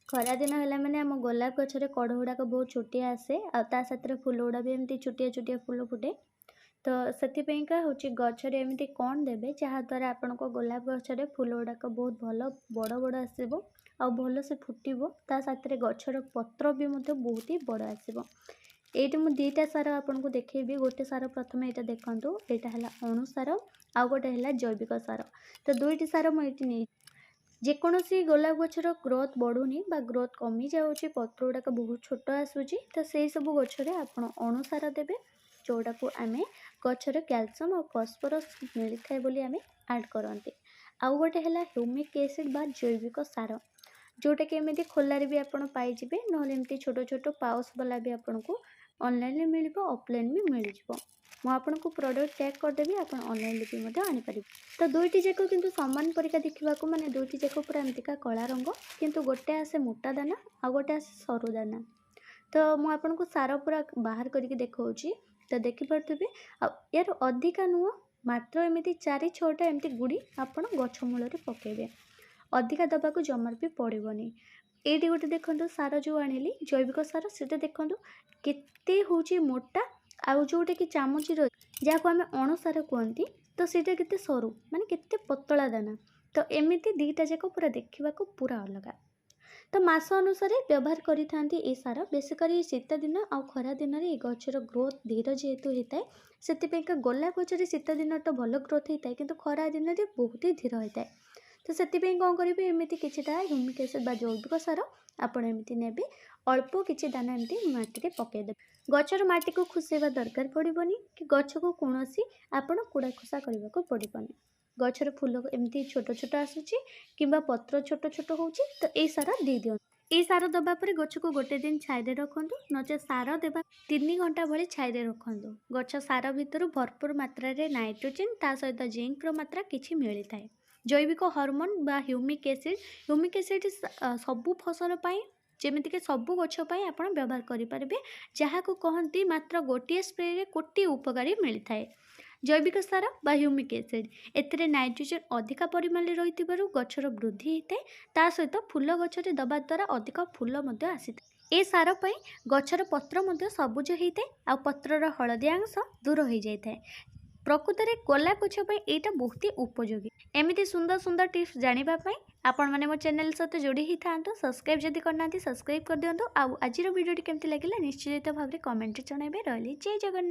ଖରା ଦିନ ହେଲା ମାନେ ଆମ ଗୋଲାପ ଗଛରେ କଢ଼ ଗୁଡ଼ାକ ବହୁତ ଛୋଟିଆ ଆସେ ଆଉ ତା ସାଥିରେ ଫୁଲ ଗୁଡ଼ା ବି ଏମିତି ଛୋଟିଆ ଛୋଟିଆ ଫୁଲ ଫୁଟେ। ତ ସେଥିପାଇଁକା ହେଉଛି ଗଛରେ ଏମିତି କ'ଣ ଦେବେ ଯାହାଦ୍ୱାରା ଆପଣଙ୍କ ଗୋଲାପ ଗଛରେ ଫୁଲ ଗୁଡ଼ାକ ବହୁତ ଭଲ ବଡ଼ ବଡ଼ ଆସିବ ଆଉ ଭଲସେ ଫୁଟିବ। ତା ସାଥିରେ ଗଛର ପତ୍ର ବି ମଧ୍ୟ ବହୁତ ହି ବଡ଼ ଆସିବ। ଏଇଠି ମୁଁ ଦୁଇଟା ସାର ଆପଣଙ୍କୁ ଦେଖେଇବି। ଗୋଟେ ସାର ପ୍ରଥମେ ଏଇଟା ଦେଖନ୍ତୁ, ଏଇଟା ହେଲା ଅଣୁ ସାର ଆଉ ଗୋଟେ ହେଲା ଜୈବିକ ସାର। ତ ଦୁଇଟି ସାର ମୁଁ ଏଇଠି ନେଇ ଯେକୌଣସି ଗୋଲାପ ଗଛର ଗ୍ରୋଥ୍ ବଢ଼ୁନି ବା ଗ୍ରୋଥ୍ କମିଯାଉଛି, ପତ୍ର ଗୁଡ଼ାକ ବହୁତ ଛୋଟ ଆସୁଛି, ତ ସେଇ ସବୁ ଗଛରେ ଆପଣ ଅଣୁସାର ଦେବେ, ଯେଉଁଟାକୁ ଆମେ ଗଛରେ କ୍ୟାଲସିୟମ୍ ଆଉ ଫସ୍ଫରସ୍ ମିଳିଥାଏ ବୋଲି ଆମେ ଆଡ଼୍ କରନ୍ତି। ଆଉ ଗୋଟେ ହେଲା ହ୍ୟୁମିକ୍ ଏସିଡ଼୍ ବା ଜୈବିକ ସାର, ଯେଉଁଟାକି ଏମିତି ଖୋଲାରେ ବି ଆପଣ ପାଇଯିବେ, ନହେଲେ ଏମିତି ଛୋଟ ଛୋଟ ପାଉଚ୍ ବାଲା ବି ଆପଣଙ୍କୁ ଅନଲାଇନ୍ରେ ମିଳିବ, ଅଫଲାଇନ୍ ବି ମିଳିଯିବ। ମୁଁ ଆପଣଙ୍କୁ ପ୍ରଡ଼କ୍ଟ ଟ୍ୟାଗ୍ କରିଦେବି, ଆପଣ ଅନଲାଇନ୍ରେ ବି ମଧ୍ୟ ଆଣିପାରିବେ। ତ ଦୁଇଟି ଯାକ କିନ୍ତୁ ସମାନ ପରିକା ଦେଖିବାକୁ, ମାନେ ଦୁଇଟି ଯାକ ପୁରା ଏମିତିକା କଳା ରଙ୍ଗ, କିନ୍ତୁ ଗୋଟେ ଆସେ ମୋଟା ଦାନା ଆଉ ଗୋଟେ ଆସେ ସରୁ ଦାନା। ତ ମୁଁ ଆପଣଙ୍କୁ ସାର ପୁରା ବାହାର କରିକି ଦେଖାଉଛି, ତ ଦେଖିପାରୁଥିବେ। ଆଉ ୟାର ଅଧିକା ନୁହଁ, ମାତ୍ର ଏମିତି 4-6ଟା ଏମିତି ଗୁଡ଼ି ଆପଣ ଗଛ ମୂଳରେ ପକାଇବେ। ଅଧିକା ଦେବାକୁ ଜମାରୁ ବି ପଡ଼ିବନି। ଏଇଠି ଗୋଟେ ଦେଖନ୍ତୁ ସାର ଯେଉଁ ଆଣିଲି ଜୈବିକ ସାର, ସେଟା ଦେଖନ୍ତୁ କେତେ ହେଉଛି ମୋଟା, ଆଉ ଯେଉଁଟାକି ଚାମଚର ଯାହାକୁ ଆମେ ଅଣସାର କୁହନ୍ତି, ତ ସେଇଟା କେତେ ସରୁ, ମାନେ କେତେ ପତଳା ଦାନା। ତ ଏମିତି ଦୁଇଟା ଯାକ ପୁରା ଦେଖିବାକୁ ପୁରା ଅଲଗା। ତ ମାସ ଅନୁସାରେ ବ୍ୟବହାର କରିଥାନ୍ତି ଏ ସାର। ବେଶୀ କରି ଶୀତ ଦିନ ଆଉ ଖରା ଦିନରେ ଏ ଗଛର ଗ୍ରୋଥ୍ ଧୀର ଯେହେତୁ ହେଇଥାଏ, ସେଥିପାଇଁକା ଗୋଲାପ ଗଛରେ ଶୀତ ଦିନରେ ତ ଭଲ ଗ୍ରୋଥ୍ ହେଇଥାଏ, କିନ୍ତୁ ଖରା ଦିନରେ ବହୁତ ହି ଧୀର ହୋଇଥାଏ। ତ ସେଥିପାଇଁ କ'ଣ କରିବେ, ଏମିତି କିଛିଟା ହ୍ୟୁମିକ୍ ଏସିଡ଼୍ ବା ଜୈବିକ ସାର ଆପଣ ଏମିତି ନେବେ, ଅଳ୍ପ କିଛି ଦାନା ଏମିତି ମାଟିରେ ପକାଇଦେବେ। ଗଛର ମାଟିକୁ ଖୁସେଇବା ଦରକାର ପଡ଼ିବନି, କି ଗଛକୁ କୌଣସି ଆପଣ କୁଡ଼ା ଖୁସା କରିବାକୁ ପଡ଼ିବନି। ଗଛର ଫୁଲ ଏମିତି ଛୋଟ ଛୋଟ ଆସୁଛି କିମ୍ବା ପତ୍ର ଛୋଟ ଛୋଟ ହେଉଛି, ତ ଏଇ ସାର ଦେଇଦିଅନ୍ତୁ। ଏଇ ସାର ଦେବା ପରେ ଗଛକୁ ଗୋଟେ ଦିନ ଛାଇରେ ରଖନ୍ତୁ, ନଚେତ୍ ସାର ଦେବା 3 ଘଣ୍ଟା ଭଳି ଛାଇରେ ରଖନ୍ତୁ। ଗଛ ସାର ଭିତରୁ ଭରପୁର ମାତ୍ରାରେ ନାଇଟ୍ରୋଜେନ୍ ତା ସହିତ ଜିଙ୍କ୍ର ମାତ୍ରା କିଛି ମିଳିଥାଏ। ଜୈବିକ ହର୍ମୋନ୍ ବା ହ୍ୟୁମିକ୍ ଏସିଡ଼୍ ସବୁ ଫସଲ ପାଇଁ, ଯେମିତିକି ସବୁ ଗଛ ପାଇଁ ଆପଣ ବ୍ୟବହାର କରିପାରିବେ, ଯାହାକୁ କହନ୍ତି ମାତ୍ର ଗୋଟିଏ ସ୍ପ୍ରେରେ କୋଟିଏ ଉପକାରୀ ମିଳିଥାଏ। ଜୈବିକ ସାର ବା ହ୍ୟୁମିକ୍ ଏସିଡ଼୍, ଏଥିରେ ନାଇଟ୍ରୋଜେନ୍ ଅଧିକା ପରିମାଣରେ ରହିଥିବାରୁ ଗଛର ବୃଦ୍ଧି ହେଇଥାଏ, ତା ସହିତ ଫୁଲ ଗଛରେ ଦେବା ଦ୍ୱାରା ଅଧିକ ଫୁଲ ମଧ୍ୟ ଆସିଥାଏ। ଏ ସାର ପାଇଁ ଗଛର ପତ୍ର ମଧ୍ୟ ସବୁଜ ହେଇଥାଏ ଆଉ ପତ୍ରର ହଳଦିଆ ଅଂଶ ଦୂର ହୋଇଯାଇଥାଏ। ପ୍ରକୃତରେ ଗୋଲାପ ଗଛ ପାଇଁ ଏଇଟା ବହୁତ ହି ଉପଯୋଗୀ। ଏମିତି ସୁନ୍ଦର ସୁନ୍ଦର ଟିପ୍ସ ଜାଣିବା ପାଇଁ ଆପଣମାନେ ମୋ ଚ୍ୟାନେଲ୍ ସହିତ ଯୋଡ଼ି ହେଇଥାନ୍ତୁ। ସବସ୍କ୍ରାଇବ୍ ଯଦି କରିନାହାନ୍ତି ସବସ୍କ୍ରାଇବ୍ କରିଦିଅନ୍ତୁ। ଆଉ ଆଜିର ଭିଡ଼ିଓଟି କେମିତି ଲାଗିଲା ନିଶ୍ଚିତ ଭାବରେ କମେଣ୍ଟରେ ଜଣାଇବେ। ରହିଲି, ଜୟ ଜଗନ୍ନାଥ।